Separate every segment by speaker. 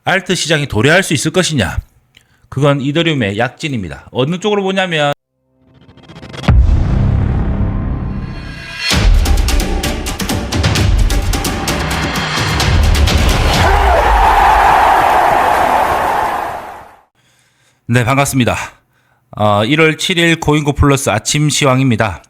Speaker 1: 알트 시장이 도래할 수 있을 것이냐? 그건 이더리움의 약진입니다. 어느 쪽으로 보냐면 네, 반갑습니다. 1월 7일 코인고 플러스 아침 시황입니다.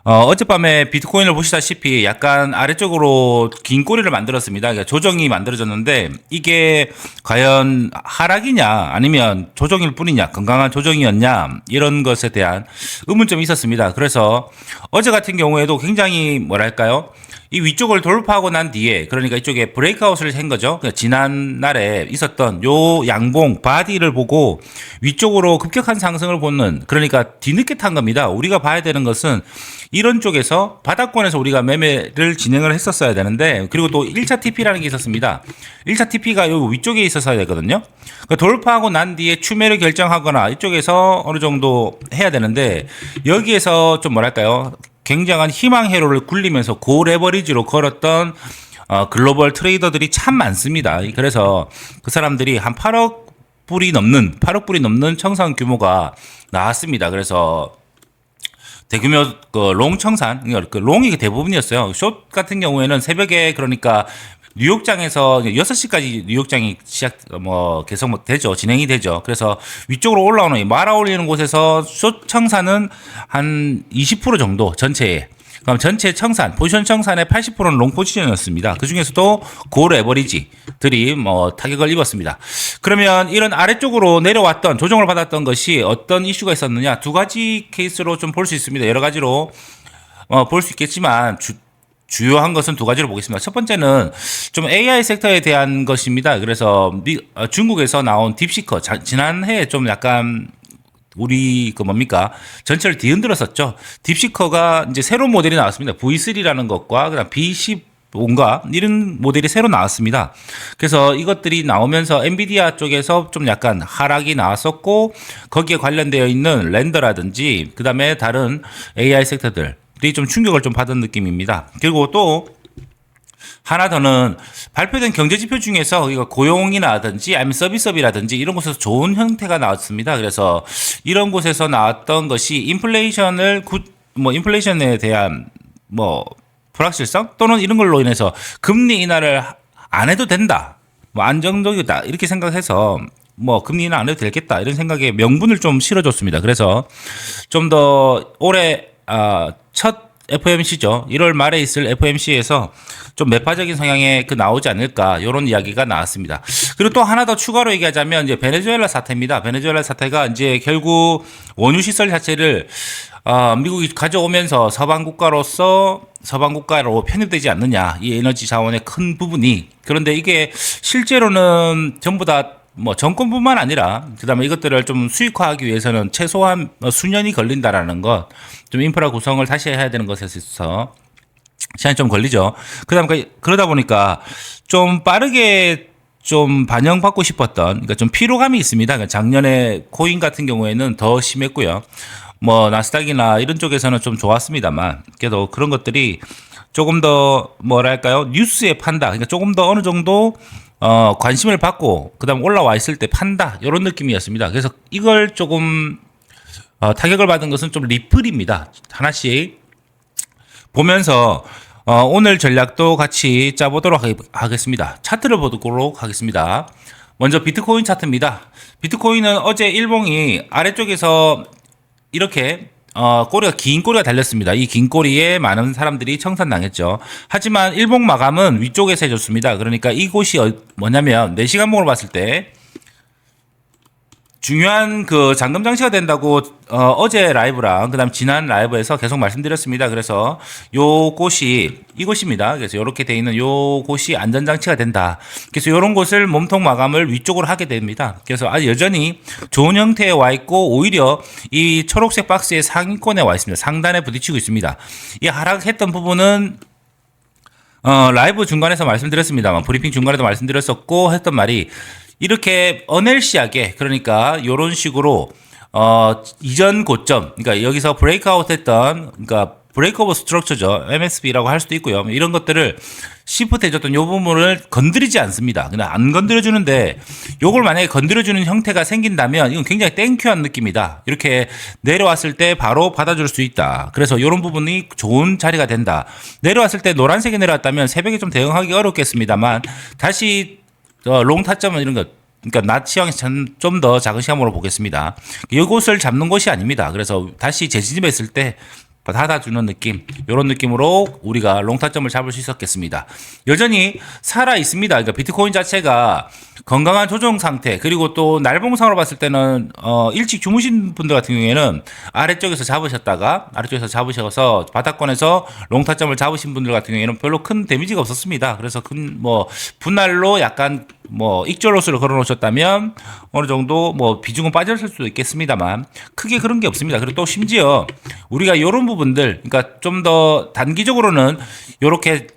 Speaker 1: 어젯밤에 비트코인을 보시다시피 약간 아래쪽으로 긴 꼬리를 만들었습니다. 그러니까 조정이 만들어졌는데 이게 과연 하락이냐 아니면 조정일 뿐이냐 건강한 조정이었냐 이런 것에 대한 의문점이 있었습니다. 그래서 어제 같은 경우에도 굉장히 뭐랄까요? 이 위쪽을 돌파하고 난 뒤에 그러니까 이쪽에 브레이크아웃을 한 거죠. 그러니까 지난날에 있었던 요 양봉 바디를 보고 위쪽으로 급격한 상승을 보는 그러니까 뒤늦게 탄 겁니다. 우리가 봐야 되는 것은 이런 쪽에서 바닥권에서 우리가 매매를 진행을 했었어야 되는데 그리고 또 1차 TP라는 게 있었습니다. 1차 TP가 여기 위쪽에 있었어야 되거든요. 그러니까 돌파하고 난 뒤에 추매를 결정하거나 이쪽에서 어느 정도 해야 되는데 여기에서 좀 뭐랄까요? 굉장한 희망 회로를 굴리면서 고레버리지로 걸었던 글로벌 트레이더들이 참 많습니다. 그래서 그 사람들이 한 8억 불이 넘는 청산 규모가 나왔습니다. 그래서 대규모 롱 청산, 그 롱이 대부분이었어요. 숏 같은 경우에는 새벽에 그러니까 뉴욕장에서 6시까지 뉴욕장이 계속 되죠. 진행이 되죠. 그래서 위쪽으로 올라오는 말아 올리는 곳에서 숏 청산은 한 20% 정도 전체에. 그럼 전체 청산, 포지션 청산의 80%는 롱 포지션이었습니다. 그 중에서도 고르 에버리지들이 타격을 입었습니다. 그러면 이런 아래쪽으로 내려왔던, 조정을 받았던 것이 어떤 이슈가 있었느냐? 두 가지 케이스로 좀 볼 수 있습니다. 여러 가지로, 볼 수 있겠지만, 주요한 것은 두 가지로 보겠습니다. 첫 번째는 좀 AI 섹터에 대한 것입니다. 그래서 중국에서 나온 딥시커, 지난해에 좀 약간 우리 전체를 뒤흔들었었죠. 딥시커가 이제 새로운 모델이 나왔습니다. V3라는 것과 그다음 B15인가 이런 모델이 새로 나왔습니다. 그래서 이것들이 나오면서 엔비디아 쪽에서 좀 약간 하락이 나왔었고 거기에 관련되어 있는 렌더라든지 그다음에 다른 AI 섹터들이 좀 충격을 좀 받은 느낌입니다. 그리고 또 하나 더는 발표된 경제지표 중에서 이거 고용이라든지 아니면 서비스업이라든지 이런 곳에서 좋은 형태가 나왔습니다. 그래서 이런 곳에서 나왔던 것이 인플레이션에 대한 불확실성 또는 이런 걸로 인해서 금리 인하를 안 해도 된다. 안정적이다. 이렇게 생각해서 금리 인하 안 해도 되겠다. 이런 생각에 명분을 좀 실어줬습니다. 그래서 좀 더 올해 첫 FOMC죠. 1월 말에 있을 FOMC에서 좀 매파적인 성향에 나오지 않을까 이런 이야기가 나왔습니다. 그리고 또 하나 더 추가로 얘기하자면 이제 베네수엘라 사태입니다. 베네수엘라 사태가 이제 결국 원유 시설 자체를 미국이 가져오면서 서방 국가로 편입되지 않느냐 이 에너지 자원의 큰 부분이 그런데 이게 실제로는 전부 다 정권뿐만 아니라 그다음에 이것들을 좀 수익화하기 위해서는 최소한 수년이 걸린다라는 것, 좀 인프라 구성을 다시 해야 되는 것에 있어서 시간이 좀 걸리죠. 그러다 보니까 좀 빠르게 좀 반영받고 싶었던, 그러니까 좀 피로감이 있습니다. 그러니까 작년에 코인 같은 경우에는 더 심했고요. 나스닥이나 이런 쪽에서는 좀 좋았습니다만, 그래도 그런 것들이 조금 더 뉴스에 판다. 그러니까 조금 더 어느 정도 관심을 받고 그다음 올라와 있을 때 판다 이런 느낌이었습니다. 그래서 이걸 조금 타격을 받은 것은 좀 리플입니다. 하나씩 보면서 오늘 전략도 같이 짜보도록 하겠습니다. 차트를 보도록 하겠습니다. 먼저 비트코인 차트입니다. 비트코인은 어제 일봉이 아래쪽에서 이렇게 긴 꼬리가 달렸습니다. 이 긴 꼬리에 많은 사람들이 청산당했죠. 하지만 일봉 마감은 위쪽에서 해줬습니다. 그러니까 이곳이 뭐냐면 4시간봉으로 봤을 때 중요한 잠금 장치가 된다고 어제 라이브랑 그다음 지난 라이브에서 계속 말씀드렸습니다. 그래서 이곳입니다. 그래서 이렇게 돼 있는 요곳이 안전 장치가 된다. 그래서 이런 곳을 몸통 마감을 위쪽으로 하게 됩니다. 그래서 아주 여전히 좋은 형태에 와 있고 오히려 이 초록색 박스의 상위권에 와 있습니다. 상단에 부딪히고 있습니다. 이 하락했던 부분은 라이브 중간에서 말씀드렸습니다만 브리핑 중간에도 말씀드렸었고 했던 말이 이렇게 어넬시하게 그러니까 이런 식으로 이전 고점 그러니까 여기서 브레이크아웃 했던 그러니까 브레이크 오버 스트럭처죠. MSB라고 할 수도 있고요. 이런 것들을 시프트 해줬던 요 부분을 건드리지 않습니다. 그냥 안 건드려주는데 요걸 만약에 건드려주는 형태가 생긴다면 이건 굉장히 땡큐한 느낌이다. 이렇게 내려왔을 때 바로 받아줄 수 있다. 그래서 이런 부분이 좋은 자리가 된다. 내려왔을 때 노란색이 내려왔다면 새벽에 좀 대응하기 어렵겠습니다만 다시 롱 타점은 이런 것 그러니까 낮 시황이 좀 더 작은 시간으로 보겠습니다. 이곳을 잡는 것이 아닙니다. 그래서 다시 재진입했을 때 닫아주는 느낌, 이런 느낌으로 우리가 롱타점을 잡을 수 있었겠습니다. 여전히 살아 있습니다. 그러니까 비트코인 자체가 건강한 조정 상태, 그리고 또 날봉상으로 봤을 때는 일찍 주무신 분들 같은 경우에는 아래쪽에서 잡으셔서 바닥권에서 롱타점을 잡으신 분들 같은 경우에는 별로 큰 데미지가 없었습니다. 그래서 큰 분할로 약간 익절 로스를 걸어 놓으셨다면 어느 정도 비중은 빠졌을 수도 있겠습니다만 크게 그런 게 없습니다. 그리고 또 심지어 우리가 이런 부분들, 그러니까 좀 더 단기적으로는 이렇게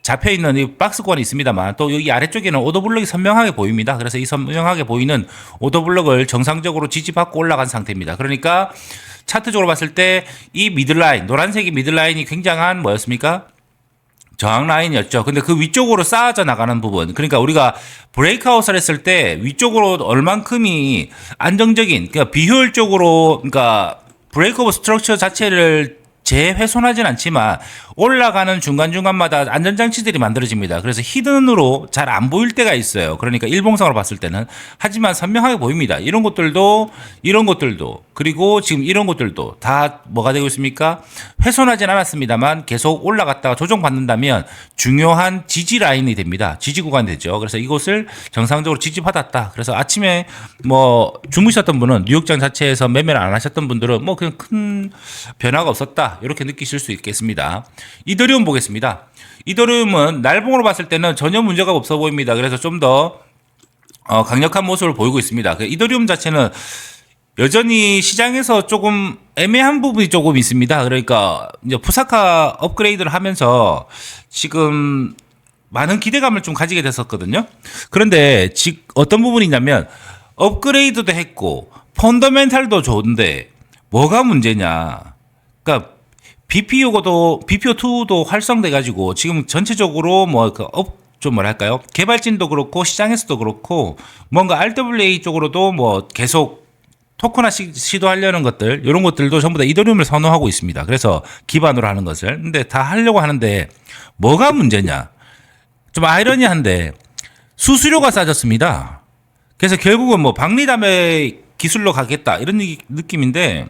Speaker 1: 잡혀 있는 이 박스권이 있습니다만 또 여기 아래쪽에는 오더블럭이 선명하게 보입니다. 그래서 이 선명하게 보이는 오더블럭을 정상적으로 지지받고 올라간 상태입니다. 그러니까 차트적으로 봤을 때 이 미들라인, 노란색이 미들라인이 굉장한 뭐였습니까? 저항 라인이었죠. 근데 그 위쪽으로 쌓아져 나가는 부분. 그러니까 우리가 브레이크아웃을 했을 때 위쪽으로 얼만큼이 안정적인, 그러니까 비효율적으로, 그러니까 브레이크 오버 스트럭처 자체를 재훼손하진 않지만 올라가는 중간중간마다 안전장치들이 만들어집니다. 그래서 히든으로 잘 안 보일 때가 있어요. 그러니까 일봉상으로 봤을 때는. 하지만 선명하게 보입니다. 이런 것들도 그리고 지금 이런 것들도 다 뭐가 되고 있습니까? 훼손하진 않았습니다만 계속 올라갔다가 조정받는다면 중요한 지지 라인이 됩니다. 지지 구간이 되죠. 그래서 이곳을 정상적으로 지지받았다. 그래서 아침에 주무셨던 분은 뉴욕장 자체에서 매매를 안 하셨던 분들은 그냥 큰 변화가 없었다. 이렇게 느끼실 수 있겠습니다. 이더리움 보겠습니다. 이더리움은 날봉으로 봤을 때는 전혀 문제가 없어 보입니다. 그래서 좀 더 강력한 모습을 보이고 있습니다. 이더리움 자체는 여전히 시장에서 조금 애매한 부분이 조금 있습니다. 그러니까 이제 푸사카 업그레이드를 하면서 지금 많은 기대감을 좀 가지게 됐었거든요. 그런데 어떤 부분이냐면 업그레이드도 했고 펀더멘탈도 좋은데 뭐가 문제냐? 그러니까 BPO2도 활성돼 가지고 지금 전체적으로 좀 뭐랄까요? 개발진도 그렇고 시장에서도 그렇고 뭔가 RWA 쪽으로도 계속 토큰화 시도하려는 것들, 이런 것들도 전부 다 이더리움을 선호하고 있습니다. 그래서 기반으로 하는 것을. 근데 다 하려고 하는데 뭐가 문제냐? 좀 아이러니한데 수수료가 싸졌습니다. 그래서 결국은 박리담의 기술로 가겠다 이런 느낌인데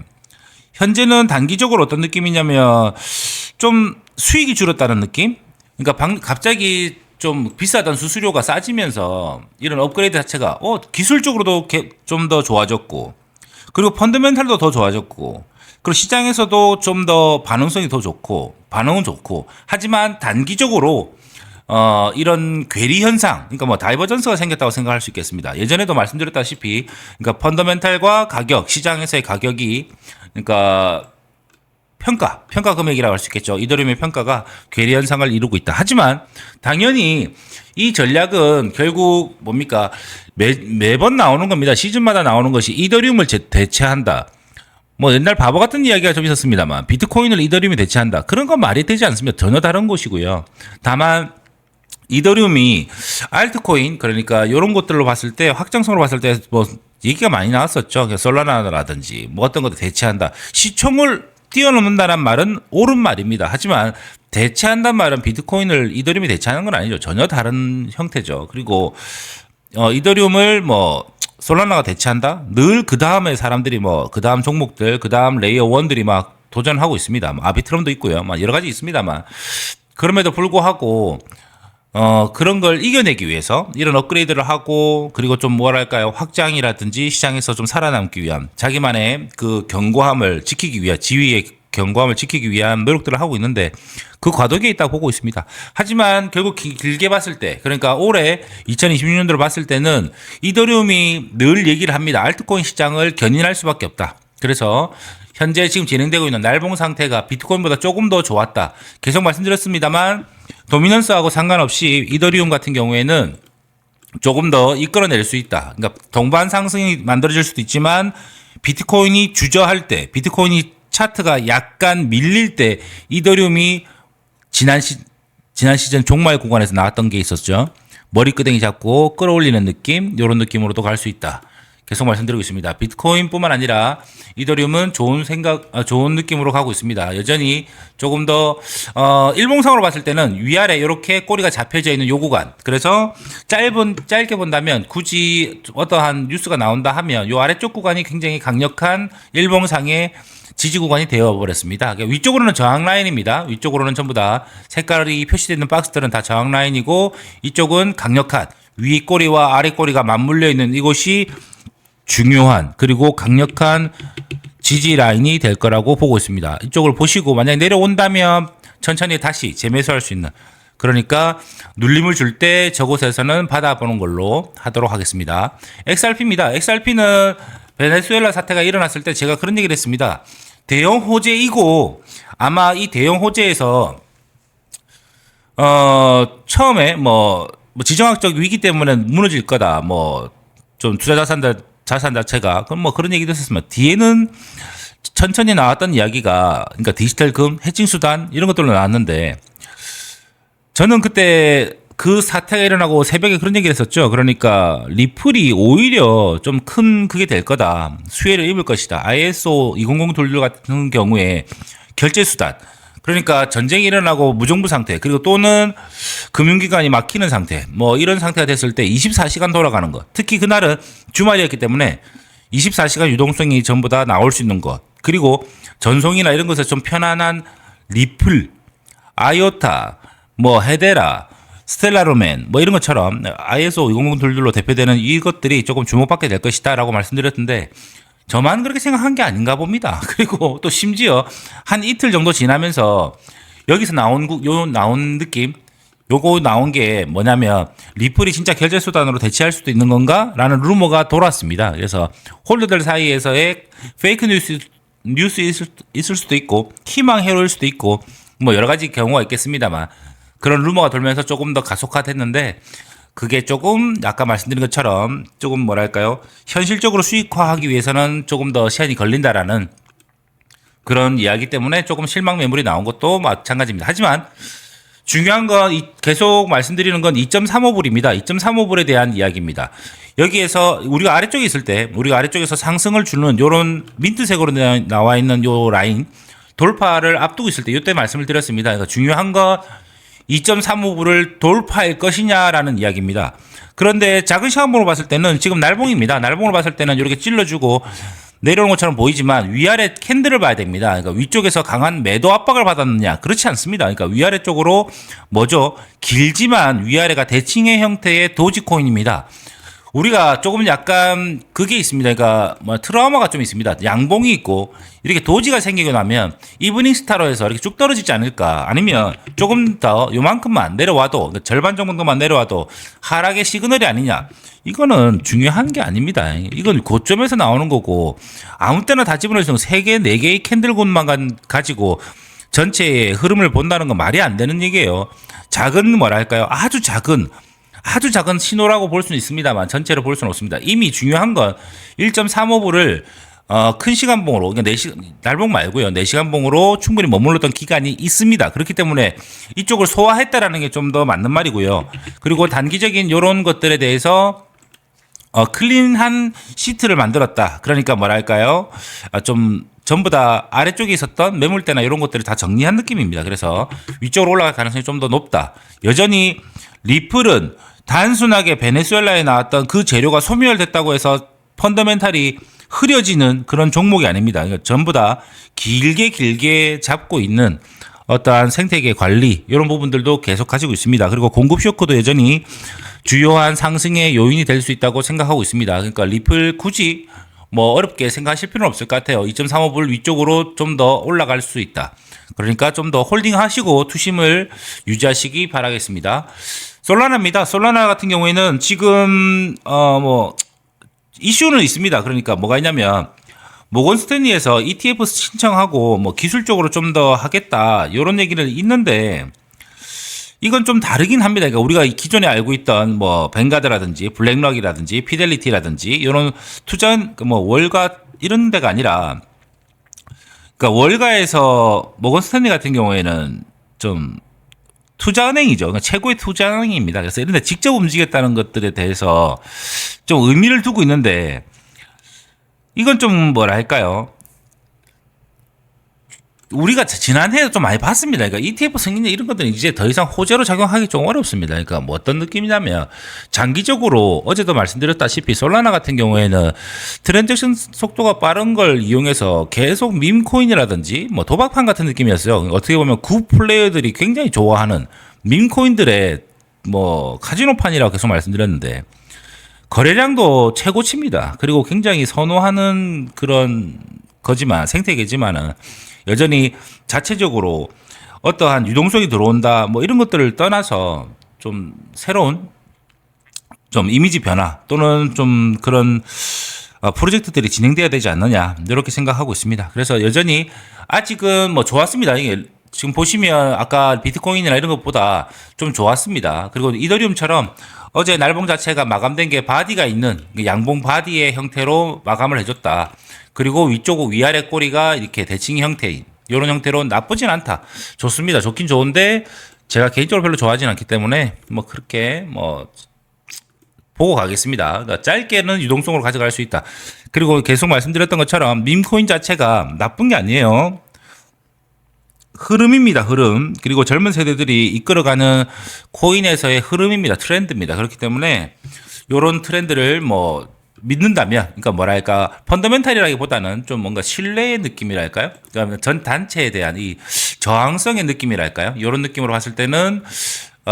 Speaker 1: 현재는 단기적으로 어떤 느낌이냐면 좀 수익이 줄었다는 느낌? 그러니까 갑자기 좀 비싸던 수수료가 싸지면서 이런 업그레이드 자체가 기술적으로도 좀 더 좋아졌고 그리고 펀더멘탈도 더 좋아졌고 그리고 시장에서도 좀 더 반응성이 더 좋고 반응은 좋고 하지만 단기적으로 이런 괴리 현상, 그러니까 다이버전스가 생겼다고 생각할 수 있겠습니다. 예전에도 말씀드렸다시피, 그러니까 펀더멘탈과 가격, 시장에서의 가격이, 그러니까 평가 금액이라고 할 수 있겠죠. 이더리움의 평가가 괴리 현상을 이루고 있다. 하지만 당연히 이 전략은 결국 뭡니까? 매번 나오는 겁니다. 시즌마다 나오는 것이 이더리움을 대체한다. 옛날 바보 같은 이야기가 좀 있었습니다만 비트코인을 이더리움이 대체한다. 그런 건 말이 되지 않습니다. 전혀 다른 것이고요. 다만 이더리움이 알트코인, 그러니까 이런 것들로 봤을 때 확장성으로 봤을 때 얘기가 많이 나왔었죠. 솔라나라든지 어떤 것도 대체한다. 시총을 뛰어넘는다는 말은 옳은 말입니다. 하지만 대체한다는 말은 비트코인을 이더리움이 대체하는 건 아니죠. 전혀 다른 형태죠. 그리고 이더리움을 솔라나가 대체한다? 늘 그 다음에 사람들이 그 다음 종목들, 그 다음 레이어 1들이 도전하고 있습니다. 아비트럼도 있고요. 여러 가지 있습니다만. 그럼에도 불구하고 그런 걸 이겨내기 위해서 이런 업그레이드를 하고 그리고 좀 뭐랄까요 확장이라든지 시장에서 좀 살아남기 위한 자기만의 그 견고함을 지키기 위한 지위의 견고함을 지키기 위한 노력들을 하고 있는데 그 과도기에 있다고 보고 있습니다. 하지만 결국 길게 봤을 때 그러니까 올해 2026년도로 봤을 때는 이더리움이 늘 얘기를 합니다. 알트코인 시장을 견인할 수밖에 없다. 그래서 현재 지금 진행되고 있는 날봉 상태가 비트코인보다 조금 더 좋았다. 계속 말씀드렸습니다만 도미넌스하고 상관없이 이더리움 같은 경우에는 조금 더 이끌어낼 수 있다. 그러니까 동반 상승이 만들어질 수도 있지만 비트코인이 주저할 때, 비트코인이 차트가 약간 밀릴 때 이더리움이 지난 시즌 종말 구간에서 나왔던 게 있었죠. 머리끄댕이 잡고 끌어올리는 느낌, 이런 느낌으로도 갈 수 있다. 계속 말씀드리고 있습니다. 비트코인뿐만 아니라 이더리움은 좋은 느낌으로 가고 있습니다. 여전히 조금 더 일봉상으로 봤을 때는 위아래 이렇게 꼬리가 잡혀져 있는 요 구간. 그래서 짧게 본다면 굳이 어떠한 뉴스가 나온다 하면 요 아래쪽 구간이 굉장히 강력한 일봉상의 지지 구간이 되어버렸습니다. 그러니까 위쪽으로는 저항 라인입니다. 위쪽으로는 전부 다 색깔이 표시되어 있는 박스들은 다 저항 라인이고, 이쪽은 강력한 위 꼬리와 아래 꼬리가 맞물려 있는 이곳이 중요한 그리고 강력한 지지 라인이 될 거라고 보고 있습니다. 이쪽을 보시고 만약에 내려온다면 천천히 다시 재매수할 수 있는, 그러니까 눌림을 줄 때 저곳에서는 받아보는 걸로 하도록 하겠습니다. XRP입니다. XRP는 베네수엘라 사태가 일어났을 때 제가 그런 얘기를 했습니다. 대형 호재이고 아마 이 대형 호재에서 처음에 뭐 지정학적 위기 때문에 무너질 거다. 뭐 좀 투자 자산 자체가 그럼 뭐 그런 얘기도 했었지만 뒤에는 천천히 나왔던 이야기가, 그러니까 디지털 금, 해칭 수단 이런 것들로 나왔는데, 저는 그때 그 사태가 일어나고 새벽에 그런 얘기를 했었죠. 그러니까 리플이 오히려 좀 큰 그게 될 거다. 수혜를 입을 것이다. ISO 200 돌류 같은 경우에 결제 수단, 그러니까 전쟁이 일어나고 무정부 상태, 그리고 또는 금융기관이 막히는 상태, 뭐 이런 상태가 됐을 때 24시간 돌아가는 것. 특히 그날은 주말이었기 때문에 24시간 유동성이 전부 다 나올 수 있는 것. 그리고 전송이나 이런 것에 좀 편안한 리플, 아이오타, 뭐 헤데라, 스텔라로맨 뭐 이런 것처럼 ISO 200 돌들로 대표되는 이것들이 조금 주목받게 될 것이다 라고 말씀드렸는데, 저만 그렇게 생각한 게 아닌가 봅니다. 그리고 또 심지어 한 이틀 정도 지나면서 여기서 나온 느낌, 요거 나온 게 뭐냐면 리플이 진짜 결제 수단으로 대체할 수도 있는 건가? 라는 루머가 돌았습니다. 그래서 홀더들 사이에서의 페이크 뉴스 있을 수도 있고, 희망 회로일 수도 있고, 뭐 여러 가지 경우가 있겠습니다만, 그런 루머가 돌면서 조금 더 가속화됐는데, 그게 조금 아까 말씀드린 것처럼 조금 뭐랄까요, 현실적으로 수익화하기 위해서는 조금 더 시간이 걸린다라는 그런 이야기 때문에 조금 실망 매물이 나온 것도 마찬가지입니다. 하지만 중요한 건 계속 말씀드리는 건 2.35불입니다. 2.35불에 대한 이야기입니다. 여기에서 우리가 아래쪽에 있을 때, 우리가 아래쪽에서 상승을 주는 요런 민트색으로 나와 있는 요 라인 돌파를 앞두고 있을 때 이때 말씀을 드렸습니다. 그러니까 중요한 건 2.35불을 돌파할 것이냐라는 이야기입니다. 그런데 작은 시간봉으로 봤을 때는 지금 날봉입니다. 날봉으로 봤을 때는 이렇게 찔러주고 내려오는 것처럼 보이지만 위아래 캔들을 봐야 됩니다. 그러니까 위쪽에서 강한 매도 압박을 받았느냐? 그렇지 않습니다. 그러니까 위아래 쪽으로 뭐죠? 길지만 위아래가 대칭의 형태의 도지코인입니다. 우리가 조금 약간 그게 있습니다. 그러니까 뭐 트라우마가 좀 있습니다. 양봉이 있고 이렇게 도지가 생기고 나면 이브닝 스타로 해서 이렇게 쭉 떨어지지 않을까? 아니면 조금 더 요만큼만 내려와도, 절반 정도만 내려와도 하락의 시그널이 아니냐? 이거는 중요한 게 아닙니다. 이건 고점에서 나오는 거고, 아무 때나 다 집어넣을 수 있는 3개, 4개의 캔들군만 가지고 전체의 흐름을 본다는 건 말이 안 되는 얘기예요. 작은 뭐랄까요? 아주 작은 신호라고 볼 수는 있습니다만 전체로 볼 수는 없습니다. 이미 중요한 건 1.35불을 큰 시간봉으로, 그러니까 날봉 말고요, 4시간봉으로 충분히 머물렀던 기간이 있습니다. 그렇기 때문에 이쪽을 소화했다라는 게 좀 더 맞는 말이고요. 그리고 단기적인 이런 것들에 대해서 클린한 시트를 만들었다. 그러니까 뭐랄까요, 좀 전부 다 아래쪽에 있었던 매물대나 이런 것들을 다 정리한 느낌입니다. 그래서 위쪽으로 올라갈 가능성이 좀 더 높다. 여전히 리플은 단순하게 베네수엘라에 나왔던 그 재료가 소멸됐다고 해서 펀더멘탈이 흐려지는 그런 종목이 아닙니다. 그러니까 전부 다 길게 잡고 있는 어떠한 생태계 관리, 이런 부분들도 계속 가지고 있습니다. 그리고 공급 쇼크도 여전히 주요한 상승의 요인이 될 수 있다고 생각하고 있습니다. 그러니까 리플 굳이 뭐 어렵게 생각하실 필요는 없을 것 같아요. 2.35불 위쪽으로 좀 더 올라갈 수 있다. 그러니까 좀 더 홀딩하시고 투심을 유지하시기 바라겠습니다. 솔라나입니다. 솔라나 같은 경우에는 지금 뭐 이슈는 있습니다. 그러니까 뭐가 있냐면 모건 스탠리에서 ETF 신청하고 뭐 기술적으로 좀 더 하겠다 이런 얘기는 있는데, 이건 좀 다르긴 합니다. 그러니까 우리가 기존에 알고 있던 뭐 뱅가드라든지 블랙락이라든지 피델리티라든지 이런 투자 뭐 월가 이런 데가 아니라, 그러니까 월가에서 모건 스탠리 같은 경우에는 좀 투자은행이죠. 그러니까 최고의 투자은행입니다. 그래서 이런 데 직접 움직였다는 것들에 대해서 좀 의미를 두고 있는데 이건 좀 뭐랄까요. 우리가 지난해에 좀 많이 봤습니다. 그러니까 ETF 승인제 이런 것들은 이제 더 이상 호재로 작용하기 좀 어렵습니다. 그러니까 뭐 어떤 느낌이냐면 장기적으로 어제도 말씀드렸다시피 솔라나 같은 경우에는 트랜잭션 속도가 빠른 걸 이용해서 계속 밈코인이라든지 뭐 도박판 같은 느낌이었어요. 어떻게 보면 구 플레이어들이 굉장히 좋아하는 밈코인들의 뭐 카지노판이라고 계속 말씀드렸는데 거래량도 최고치입니다. 그리고 굉장히 선호하는 그런 거지만 생태계지만은 여전히 자체적으로 어떠한 유동성이 들어온다 뭐 이런 것들을 떠나서 좀 새로운 좀 이미지 변화 또는 좀 그런 프로젝트들이 진행돼야 되지 않느냐 이렇게 생각하고 있습니다. 그래서 여전히 아직은 뭐 좋았습니다. 이게 지금 보시면 아까 비트코인이나 이런 것보다 좀 좋았습니다. 그리고 이더리움처럼 어제 날봉 자체가 마감된 게 바디가 있는 양봉 바디의 형태로 마감을 해줬다. 그리고 위쪽 위아래 꼬리가 이렇게 대칭 형태인 이런 형태로 나쁘진 않다. 좋습니다. 좋긴 좋은데 제가 개인적으로 별로 좋아하지는 않기 때문에 뭐 그렇게 뭐 보고 가겠습니다. 그러니까 짧게는 유동성으로 가져갈 수 있다. 그리고 계속 말씀드렸던 것처럼 밈코인 자체가 나쁜 게 아니에요. 흐름입니다. 흐름. 그리고 젊은 세대들이 이끌어가는 코인에서의 흐름입니다. 트렌드입니다. 그렇기 때문에 이런 트렌드를 뭐 믿는다면, 그러니까 뭐랄까 펀더멘탈이라기보다는 좀 뭔가 신뢰의 느낌이랄까요? 그러니까 전 단체에 대한 이 저항성의 느낌이랄까요? 이런 느낌으로 봤을 때는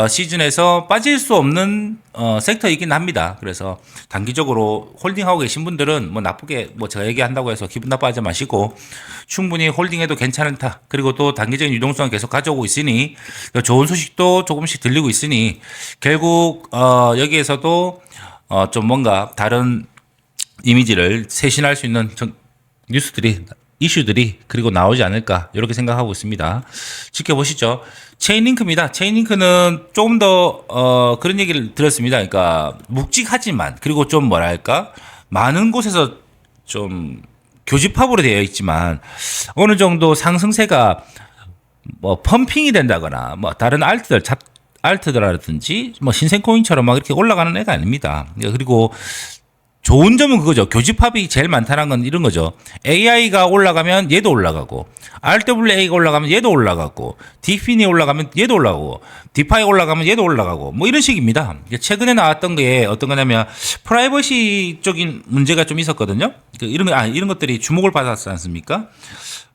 Speaker 1: 시즌에서 빠질 수 없는 섹터이긴 합니다. 그래서 단기적으로 홀딩하고 계신 분들은 뭐 나쁘게 뭐 제가 얘기한다고 해서 기분 나빠하지 마시고 충분히 홀딩해도 괜찮다. 그리고 또 단기적인 유동성을 계속 가져오고 있으니 좋은 소식도 조금씩 들리고 있으니 결국 여기에서도 좀 뭔가 다른 이미지를 쇄신할 수 있는 뉴스들이 이슈들이 그리고 나오지 않을까 이렇게 생각하고 있습니다. 지켜보시죠. 체인링크입니다. 체인링크는 조금 더 그런 얘기를 들었습니다. 그러니까 묵직하지만 그리고 좀 뭐랄까 많은 곳에서 좀 교집합으로 되어 있지만 어느 정도 상승세가 뭐 펌핑이 된다거나 뭐 다른 알트들라든지 뭐 신생코인처럼 막 이렇게 올라가는 애가 아닙니다. 그리고 좋은 점은 그거죠. 교집합이 제일 많다는 건 이런 거죠. AI가 올라가면 얘도 올라가고, RWA가 올라가면 얘도 올라가고, 디핀이 올라가면 얘도 올라가고, 디파이 올라가면 얘도 올라가고, 뭐 이런 식입니다. 최근에 나왔던 게 어떤 거냐면 프라이버시 쪽인 문제가 좀 있었거든요. 이런 것들이 주목을 받았지 않습니까?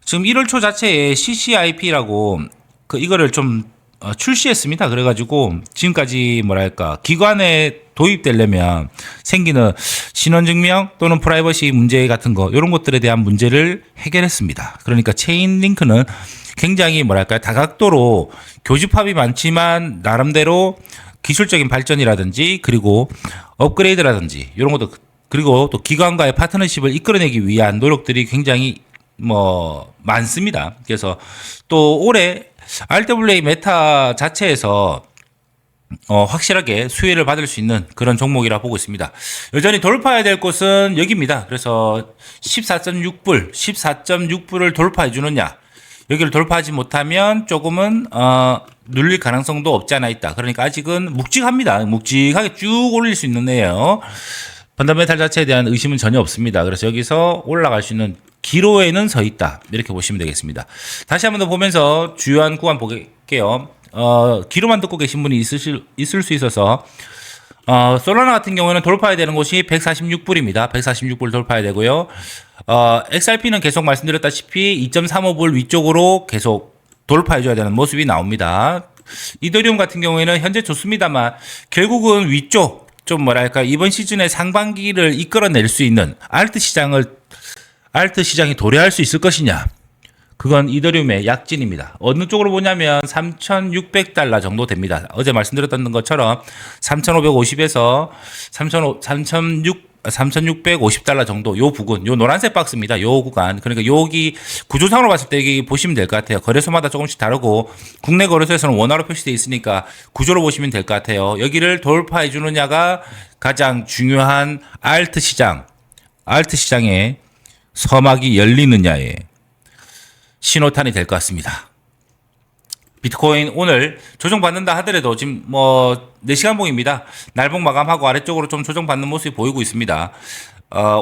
Speaker 1: 지금 1월 초 자체에 CCIP라고 이거를 좀 출시했습니다. 그래가지고 지금까지 뭐랄까 기관에 도입되려면 생기는 신원증명 또는 프라이버시 문제 같은 거 이런 것들에 대한 문제를 해결했습니다. 그러니까 체인링크는 굉장히 뭐랄까 다각도로 교집합이 많지만 나름대로 기술적인 발전이라든지 그리고 업그레이드라든지 이런 것도 그리고 또 기관과의 파트너십을 이끌어내기 위한 노력들이 굉장히 뭐 많습니다. 그래서 또 올해 RWA 메타 자체에서 확실하게 수혜를 받을 수 있는 그런 종목이라 보고 있습니다. 여전히 돌파해야 될 곳은 여기입니다. 그래서 14.6불을 돌파해 주느냐. 여기를 돌파하지 못하면 조금은 눌릴 가능성도 없지 않아 있다. 그러니까 아직은 묵직합니다. 묵직하게 쭉 올릴 수 있는 애예요. 펀더멘탈 자체에 대한 의심은 전혀 없습니다. 그래서 여기서 올라갈 수 있는 기로에는 서 있다. 이렇게 보시면 되겠습니다. 다시 한번 더 보면서 주요한 구간 볼게요. 기로만 듣고 계신 분이 있을 수 있어서 솔라나 같은 경우에는 돌파해야 되는 곳이 146불입니다. 146불 돌파해야 되고요. XRP는 계속 말씀드렸다시피 2.35불 위쪽으로 계속 돌파해줘야 되는 모습이 나옵니다. 이더리움 같은 경우에는 현재 좋습니다만 결국은 위쪽 좀 뭐랄까 이번 시즌의 상반기를 이끌어낼 수 있는 알트 시장이 도래할 수 있을 것이냐. 그건 이더리움의 약진입니다. 어느 쪽으로 보냐면 3,600달러 정도 됩니다. 어제 말씀드렸던 것처럼 3,550에서 3,650달러 정도 요 부근, 요 노란색 박스입니다. 요 구간. 그러니까 여기 구조상으로 봤을 때 여기 보시면 될 것 같아요. 거래소마다 조금씩 다르고 국내 거래소에서는 원화로 표시되어 있으니까 구조로 보시면 될 것 같아요. 여기를 돌파해 주느냐가 가장 중요한 알트 시장의 서막이 열리느냐에 신호탄이 될 것 같습니다. 비트코인 오늘 조정받는다 하더라도 지금 뭐 4시간 봉입니다. 날봉 마감하고 아래쪽으로 좀 조정받는 모습이 보이고 있습니다.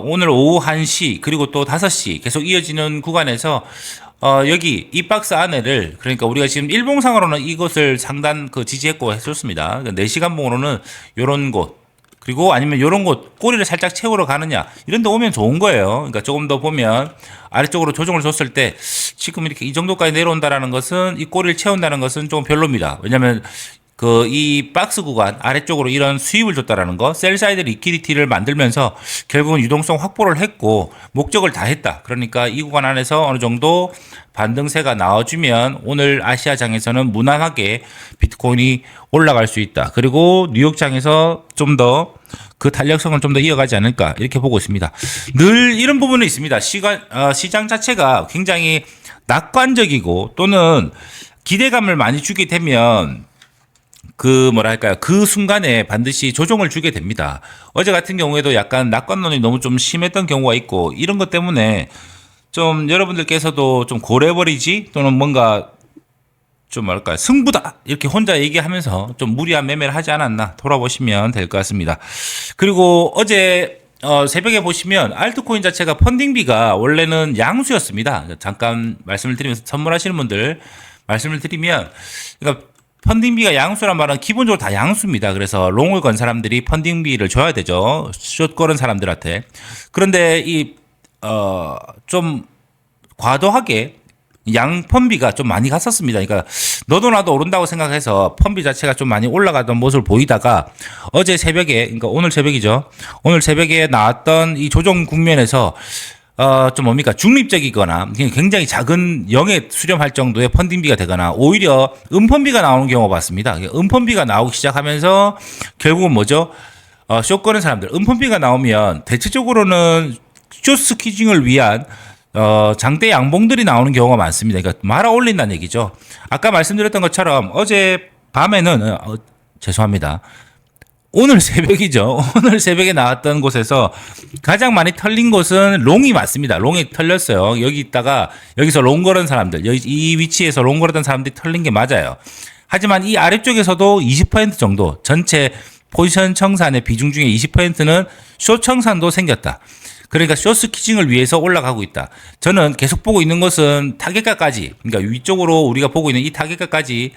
Speaker 1: 오늘 오후 1시 그리고 또 5시 계속 이어지는 구간에서 여기 이 박스 안에를 그러니까 우리가 지금 일봉상으로는 이것을 상단 지지했고 했었습니다. 4시간 봉으로는 요런 곳 그리고 아니면 요런 곳 꼬리를 살짝 채우러 가느냐 이런 데 오면 좋은 거예요. 그러니까 조금 더 보면 아래쪽으로 조정을 줬을 때 지금 이렇게 이 정도까지 내려온다라는 것은 이 꼬리를 채운다는 것은 좀 별로입니다. 왜냐하면 이 박스 구간 아래쪽으로 이런 수입을 줬다라는 거, 셀사이드 리퀴디티를 만들면서 결국은 유동성 확보를 했고 목적을 다 했다. 그러니까 이 구간 안에서 어느 정도 반등세가 나와주면 오늘 아시아장에서는 무난하게 비트코인이 올라갈 수 있다. 그리고 뉴욕장에서 좀 더 그 탄력성을 좀 더 이어가지 않을까 이렇게 보고 있습니다. 늘 이런 부분이 있습니다. 시장 자체가 굉장히 낙관적이고 또는 기대감을 많이 주게 되면 그 순간에 반드시 조정을 주게 됩니다. 어제 같은 경우에도 약간 낙관론이 너무 좀 심했던 경우가 있고 이런 것 때문에 좀 여러분들께서도 좀 고래버리지 또는 뭔가 좀 승부다 이렇게 혼자 얘기하면서 좀 무리한 매매를 하지 않았나 돌아보시면 될 것 같습니다. 그리고 어제 새벽에 보시면 알트코인 자체가 펀딩비가 원래는 양수였습니다. 잠깐 말씀을 드리면서 선물하시는 분들 말씀을 드리면 그러니까 펀딩비가 양수란 말은 기본적으로 다 양수입니다. 그래서 롱을 건 사람들이 펀딩비를 줘야 되죠. 숏 걸은 사람들한테. 그런데 좀 과도하게 양 펀비가 좀 많이 갔었습니다. 그러니까 너도 나도 오른다고 생각해서 펀비 자체가 좀 많이 올라가던 모습을 보이다가 어제 새벽에, 그러니까 오늘 새벽이죠. 오늘 새벽에 나왔던 이 조정 국면에서 좀 중립적이거나 굉장히 작은 0에 수렴할 정도의 펀딩비가 되거나 오히려 음펀비가 나오는 경우가 봤습니다. 음펀비가 나오기 시작하면서 결국은 숏 거는 사람들 음펀비가 나오면 대체적으로는 숏 스퀴징을 위한 장대 양봉들이 나오는 경우가 많습니다. 그러니까 말아 올린다는 얘기죠. 아까 말씀드렸던 것처럼 어제 밤에는 죄송합니다. 오늘 새벽이죠. 오늘 새벽에 나왔던 곳에서 가장 많이 털린 곳은 롱이 맞습니다. 롱이 털렸어요. 여기서 롱 걸은 사람들, 이 위치에서 롱 걸었던 사람들이 털린 게 맞아요. 하지만 이 아래쪽에서도 20% 정도 전체 포지션 청산의 비중 중에 20%는 숏 청산도 생겼다. 그러니까 숏 스퀴징을 위해서 올라가고 있다. 저는 계속 보고 있는 것은 타겟가까지, 그러니까 위쪽으로 우리가 보고 있는 이 타겟가까지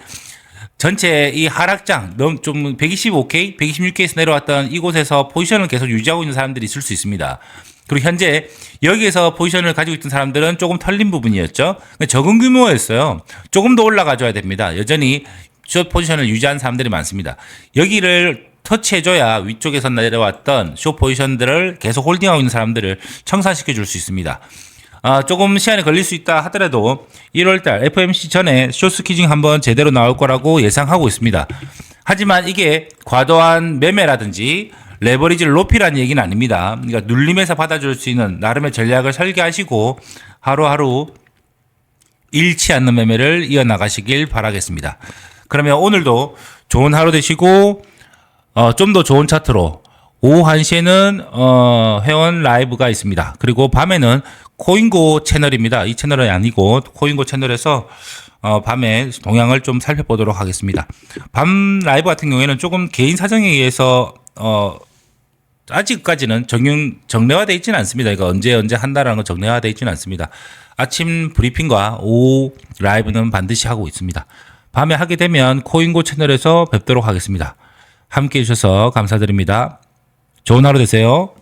Speaker 1: 전체 이 하락장, 좀 125K, 126K에서 내려왔던 이곳에서 포지션을 계속 유지하고 있는 사람들이 있을 수 있습니다. 그리고 현재 여기에서 포지션을 가지고 있던 사람들은 조금 털린 부분이었죠. 적은 규모였어요. 조금 더 올라가줘야 됩니다. 여전히 숏 포지션을 유지한 사람들이 많습니다. 여기를 터치해줘야 위쪽에서 내려왔던 숏 포지션들을 계속 홀딩하고 있는 사람들을 청산시켜 줄 수 있습니다. 조금 시간이 걸릴 수 있다 하더라도 1월달 FOMC 전에 숏 스퀴징 한번 제대로 나올 거라고 예상하고 있습니다. 하지만 이게 과도한 매매라든지 레버리지를 높이라는 얘기는 아닙니다. 그러니까 눌림에서 받아줄 수 있는 나름의 전략을 설계하시고 하루하루 잃지 않는 매매를 이어나가시길 바라겠습니다. 그러면 오늘도 좋은 하루 되시고 좀 더 좋은 차트로 오후 1시에는 회원 라이브가 있습니다. 그리고 밤에는 코인고 채널입니다. 이 채널이 아니고 코인고 채널에서 밤에 동향을 좀 살펴보도록 하겠습니다. 밤 라이브 같은 경우에는 조금 개인 사정에 의해서 아직까지는 정례화되어 있지는 않습니다. 그러니까 언제 한다라는 건 정례화되어 있지는 않습니다. 아침 브리핑과 오후 라이브는 반드시 하고 있습니다. 밤에 하게 되면 코인고 채널에서 뵙도록 하겠습니다. 함께 해주셔서 감사드립니다. 좋은 하루 되세요.